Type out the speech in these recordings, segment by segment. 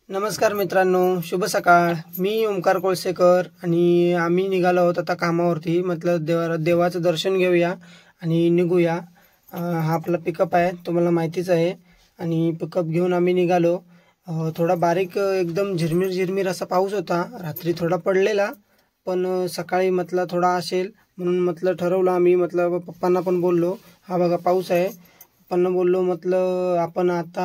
नमस्कार मित्रांनो, शुभ सकाळ। मी ओमकार कोळसेकर आणि आम्ही निघालो आहोत आता कामावरती। मतलब देवाचं दर्शन घेऊया आणि निघूया। हा आपला पिकअप आहे, तुम्हाला माहितीच आहे। आणि पिकअप घेऊन आम्ही निघालो। थोडा बारीक एकदम झिरमिर झिरमिर असा पाऊस होता। रात्री थोडा पडलेला, पण सकाळी म्हटलं थोडा असेल म्हणून म्हटलं ठरवलं आम्ही। मतलब पप्पांना पण बोललो, हा बघा पाऊस आहे। पप्पांना बोललो म्हटलं आपण आता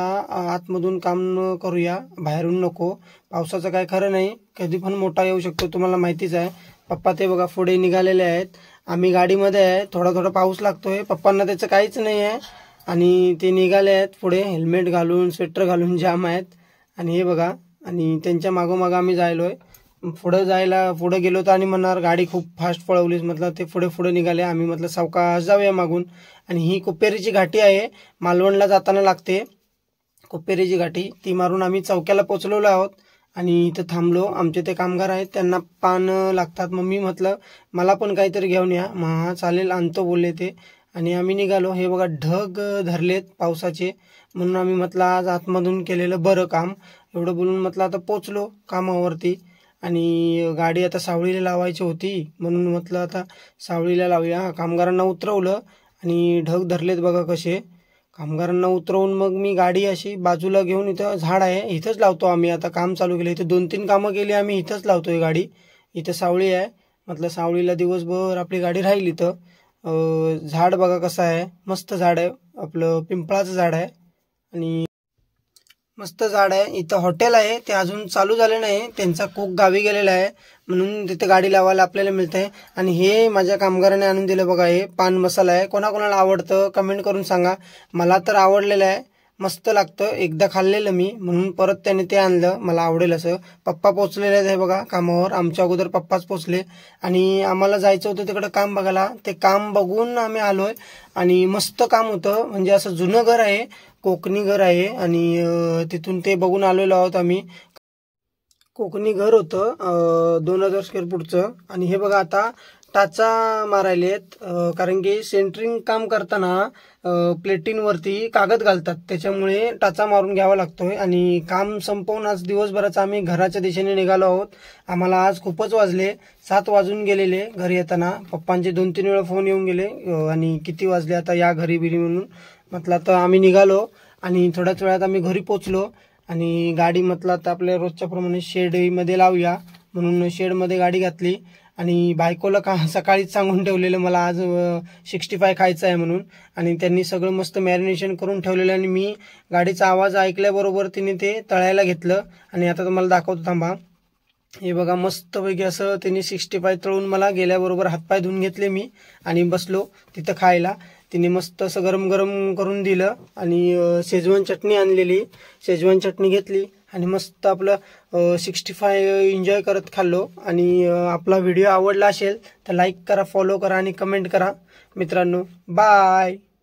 आतमधून काम करूया, बाहेरून नको। पावसाचं काय खरं नाही, कधी पण मोठा येऊ शकतो, तुम्हाला माहितीच आहे। पप्पा ते बघा पुढे निघालेले आहेत, आम्ही गाडीमध्ये आहे। थोडा थोडा पाऊस लागतोय, पप्पांना त्याचं काहीच नाही आहे आणि ते निघाले आहेत पुढे हेल्मेट घालून, स्वेटर घालून जाम आहेत। आणि हे बघा, आणि त्यांच्या मागोमाग आम्ही जायलोय। पुढे गेलो तर आणि म्हणणार गाडी खूप फास्ट पळवलीस, मतलब ते पुढे पुढे निघाले। आम्ही म्हटलं सावकाश जाऊया मागून। आणि ही कुपेरीची घाटी आहे, मालवणला जाताना लागते कुपेरीची घाटी। ती मारून आम्ही चौक्याला पोहोचलेलो आहोत आणि इथं थांबलो। आमचे ते कामगार आहेत, त्यांना पान लागतात। मम्मी म्हटलं मला पण काहीतरी घेऊन या। हा चालेल, आणतो बोलले ते। आणि आम्ही निघालो। हे बघा ढग धरलेत पावसाचे, म्हणून आम्ही म्हटलं आज आतमधून केलेलं बरं काम। एवढं बोलून म्हटलं आता पोचलो कामावरती। आणि गाडी आता सावळीला लावायची होती, म्हणून म्हटलं आता सावळीला लावूया। कामगारांना उतरवलं आणि ढग धरलेत बघा कसे। कामगारांना उतरवून मग मी गाडी अशी बाजूला घेऊन, इथं झाड आहे इथंच लावतो आम्ही। आता काम चालू केलं, इथं 2-3 कामं केली आम्ही, इथंच लावतोय गाडी। इथं सावळी आहे, म्हटलं सावळीला दिवसभर आपली गाडी राहील इथं। झाड बघा कसं आहे, मस्त झाड आहे, आपलं पिंपळाचं झाड आहे आणि मस्त झाड आहे। इथं हॉटेल आहे, ते अजून चालू झाले नाही, त्यांचा कुक गावी गेलेला आहे, म्हणून तिथे गाडी लावायला आपल्याला मिळते। आणि हे माझ्या कामगाराने आणून दिलं बघा, हे पान मसाला आहे। कोणाकोणाला आवडतं कमेंट करून सांगा। मला तर आवडलेलं आहे, मस्त लागतं, एकदा खाल्लेलं मी, म्हणून परत त्याने ते आणलं, मला आवडेल असं। पप्पा पोचलेले आहेत, हे बघा कामावर, आमच्या अगोदर पप्पाच पोचले। आणि आम्हाला जायचं होतं तिकडं काम बघायला, ते काम बघून आम्ही आलोय। आणि मस्त काम होतं, म्हणजे असं जुनं घर आहे, कोकणी घर आहे। आणि तिथून ते बघून आलेलो आहोत आम्ही। कोकणी घर होतं 2000 स्क्वेअर फूटचं। आणि हे बघा आता टाचा मारायलेत, कारण की सेंटरिंग काम करताना प्लेटींवरती कागद घालतात, त्याच्यामुळे टाचा मारून घ्यावा लागतोय। आणि काम संपवून आज दिवसभराचं आम्ही घराच्या दिशेने निघालो आहोत। आम्हाला आज खूपच वाजले, 7 वाजून गेलेले घरी येताना। पप्पांचे 2-3 वेळा फोन येऊन गेले, आणि किती वाजले आता या घरी बिरी म्हणून। म्हटलं तर आम्ही निघालो आणि थोड्याच वेळात आम्ही घरी पोचलो। आणि गाडी म्हटलं तर आपल्या रोजच्या प्रमाणे शेडमध्ये लावूया, म्हणून शेडमध्ये गाडी घातली। आणि बायकोला सकाळीच सांगून ठेवलेलं मला आज 65 खायचं आहे म्हणून, आणि त्यांनी सगळं मस्त मॅरिनेशन करून ठेवलेलं। आणि मी गाडीचा आवाज ऐकल्याबरोबर तिने ते तळायला घेतलं। आणि आता तुम्हाला दाखवतो थांबा, हे बघा मस्तपैकी असं त्यांनी 65 तळून मला गेल्याबरोबर हातपाय धुवून घेतले मी, आणि बसलो तिथं खायला। तिने मस्त असं गरम गरम करून दिलं, आणि शेजवान चटणी आणलेली, शेजवान चटणी घेतली आणि मस्त आपलं 65 एन्जॉय करत खाल्लो। आणि आपला व्हिडिओ आवडला असेल तर लाईक करा, फॉलो करा आणि कमेंट करा मित्रांनो। बाय।